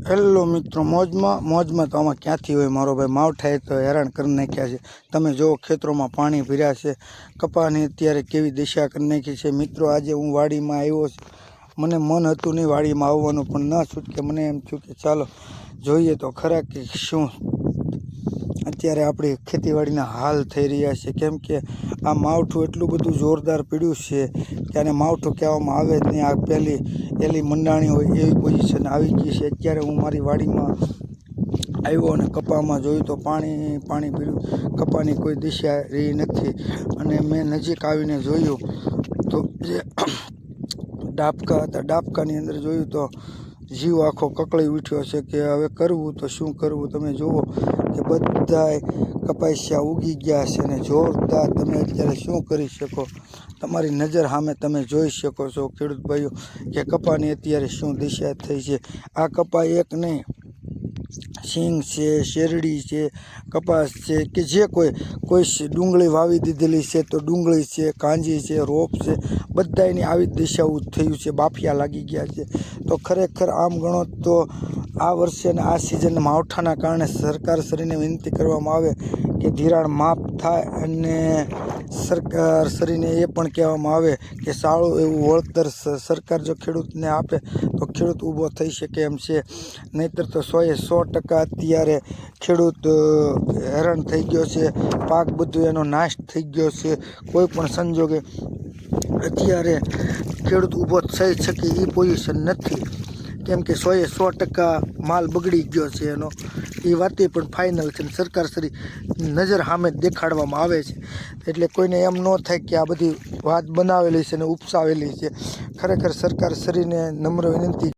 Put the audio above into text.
Hello મિત્રો, મોજમાં તો આમાં ક્યાંથી હોય। મારો ભાઈ માવઠાએ તો હેરાન કરી નાખ્યા છે। તમે જો ખેતરોમાં પાણી ભર્યા છે, કપાની અત્યારે કેવી દિશા કરી નાખી છે। મિત્રો આજે હું વાડીમાં આવ્યો છું। મને મન હતું નહીં વાડીમાં આવવાનું, પણ ન છૂટકે મને એમ થયું કે ચાલો જોઈએ તો ખરા કે શું અત્યારે આપણી ખેતીવાડીના હાલ થઈ રહ્યા છે। કેમ કે આ માવઠું એટલું બધું જોરદાર પીડ્યું છે કે આને માવઠું કહેવામાં આવે જ નહીં। આ પહેલી એલી મંડાણી હોય એવી પોઝિશન આવી ગઈ છે। અત્યારે હું મારી વાડીમાં આવ્યો અને કપામાં જોયું તો પાણી પીડ્યું, કપાની કોઈ દિશા રહી નથી। અને મેં નજીક આવીને જોયું તો જે ડાબકા હતા, ડાબકાની અંદર જોયું તો જીવ આખો કકળી ઉઠ્યો છે કે હવે કરવું તો શું કરવું। તમે જુઓ કે બધાય કપાસિયા ઉગી ગયા છે ને જોરદાર। તમે અત્યારે શું કરી શકો, તમારી નજર સામે તમે જોઈ શકો છો ખેડૂત ભાઈઓ કે કપાની અત્યારે શું દિશા થઈ છે। આ કપા એક નહીં, સિંગ છે, શેરડી છે, કપાસ છે કે જે કોઈ ડુંગળી વાવી દીધેલી છે તો ડુંગળી છે, કાંજી છે, રોપ છે, બધાની આવી દિશાઓ થયું છે, બાફિયા લાગી ગયા છે। તો ખરેખર આમ ગણો તો આ વર્ષે અને આ સિઝન માવઠાના કારણે સરકારશ્રીને વિનંતી કરવામાં આવે કે ધિરાણ માફ થાય અને સરકારશ્રીને એ પણ કહેવામાં આવે કે સારું એવું વળતર સરકાર જો ખેડૂતને આપે તો ખેડૂત ઊભો થઈ શકે એમ છે। નહીંતર તો 100% અત્યારે ખેડૂત હેરાન થઈ ગયો છે, પાક બધું એનો નાશ થઈ ગયો છે। કોઈ પણ સંજોગે અત્યારે ખેડૂત ઊભો થઈ શકે એ પોઝિશન નથી, કેમ કે 100% માલ બગડી ગયો છે એનો, એ વાતે પણ ફાઇનલ છે। સરકારશ્રી નજર સામે દેખાડવામાં આવે છે, એટલે કોઈને એમ ન થાય કે આ બધી વાત બનાવેલી છે ને ઉપસાવેલી છે। ખરેખર સરકારશ્રીને નમ્ર વિનંતી